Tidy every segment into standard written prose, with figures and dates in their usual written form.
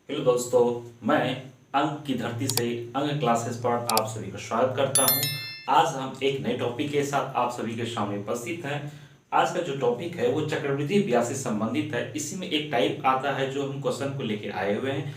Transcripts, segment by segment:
Hello दोस्तों, मैं अंक की धरती से अंक क्लासेस पर आप सभी का स्वागत करता हूं। आज हम एक नए टॉपिक के साथ आप सभी के सामने उपस्थित हैं। आज का जो टॉपिक है वो चक्रवृद्धि ब्याज से संबंधित है। इसी में एक टाइप आता है जो हम क्वेश्चन को लेके आए हुए हैं।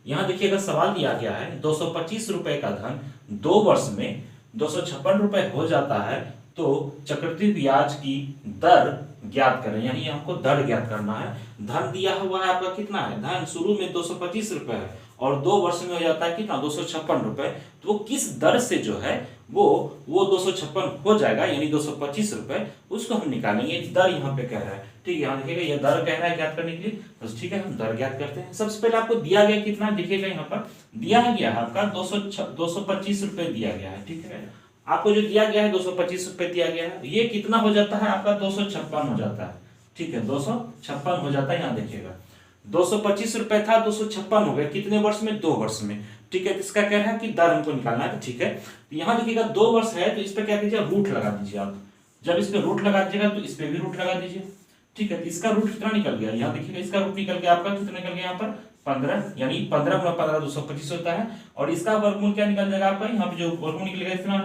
यहाँ देखिएगा, सवाल दिया गया है 225 रुपए का धन 2 वर्ष में 256 रुपए हो जाता है, तो चक्रवृद्धि ब्याज की दर ज्ञात करें। यानी हमको दर ज्ञात करना है। धन दिया हुआ है आपका कितना है, धन शुरू में 225 रुपए है और 2 वर्ष में हो जाता है कितना, 256 रुपए। तो वो किस दर से जो है वो 256 हो जाएगा, यानी 225 रुपए, उसको हम निकालेंगे। दर यहाँ पे कह रहा है, ठीक है। यहाँ देखिएगा, ये दर कह रहा है ज्ञात करने के लिए, बस ठीक है, हम दर ज्ञात करते हैं। सबसे पहले आपको दिया गया कितना, देखिएगा यहाँ पर दिया गया है आपका 225 रुपए दिया गया है, ठीक है। आपको जो दिया गया है 225 रुपए दिया गया है, ये कितना हो जाता है आपका 256 हो जाता है, ठीक है, 256 हो जाता है। यहाँ देखिएगा 225 रुपए था, 256 हो गया, कितने वर्ष में, 2 वर्ष में, ठीक है। इसका कह रहा है कि दर हमको निकालना है, ठीक है। तो यहाँ देखिएगा 2 वर्ष है, तो इस पे क्या कीजिए, रूट लगा दीजिए आप। जब इस पे रूट लगा दीजिएगा तो इस पे भी रूट लगा दीजिए, ठीक है। तो इसका रूट कितना निकल गया, यहाँ देखिएगा इसका रूट निकल गया आपका कितना निकल गया, यहाँ पर 15, यानी 15 गुना 15 225 होता है। और इसका वर्गमूल क्या निकल जाएगा आपका, यहाँ पे जो वर्गमूल निकलेगा इतना,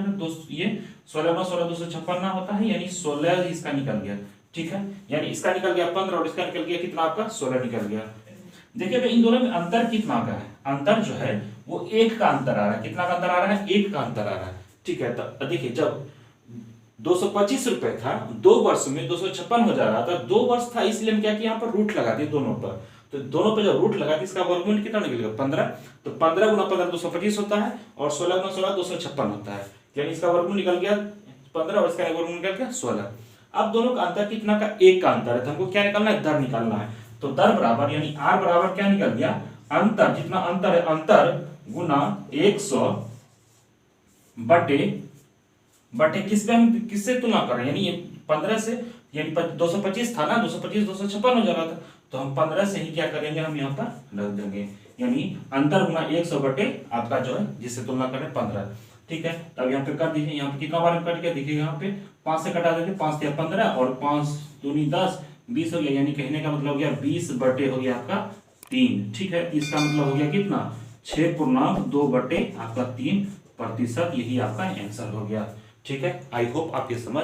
ये 16 गुना 16 256 होता है, यानी 16 इसका निकल गया, ठीक है। यानी इसका निकल गया 15 और इसका निकल गया कितना आपका 16 निकल गया। देखिएगा इन दोनों में अंतर कितना का है, अंतर जो है वो 1 का अंतर आ रहा है। कितना का अंतर आ रहा है, 1 का अंतर आ रहा है, ठीक है। तो देखिए, जब 225 रुपए था, 2 वर्ष में 256 हो जा रहा था, 2 वर्ष था, इसलिए हम क्या किया, यहाँ पर रूट लगा दिए दोनों पर। तो दोनों पे जब रूट लगा तो इसका वर्गमूल कितना निकलेगा, 15। तो 15 गुना 15 225 होता है और 16 गुना 16 256 होता है, यानी इसका वर्गमूल निकल गया 15 और इसका वर्गमूल निकल गया 16। अब दोनों का अंतर कितना का, 1 का अंतर है। तो हमको क्या निकालना है, दर निकालना है। तो दर बराबर, यानी आर बराबर क्या निकल गया, अंतर, जितना अंतर है, अंतर गुना 100 बटे किस पे, हम किससे तुलना कर रहे हैं, यानी ये 15 से, यानी 225 था ना, 225 256 हो जा रहा था, तो हम 15 से ही क्या करेंगे, हम यहाँ पर रख देंगे। यानी अंतर गुना 100 बटे आपका जो है जिससे तुलना कर रहे हैं 15, ठीक है। तब यहाँ पे कर दीजिए, यहाँ पे कितना बार कट गया, देखिएगा यहाँ पे 5 से कटा देते, 5 या 15 और 5 दूनी 10, 20 हो गया। यानी कहने का मतलब हो गया 20 बटे हो गया आपका 3, ठीक है। इसका मतलब हो गया कितना, 6.2 बटे आपका 3%। यही आपका आंसर हो गया, ठीक है। आई होप आप ये समझ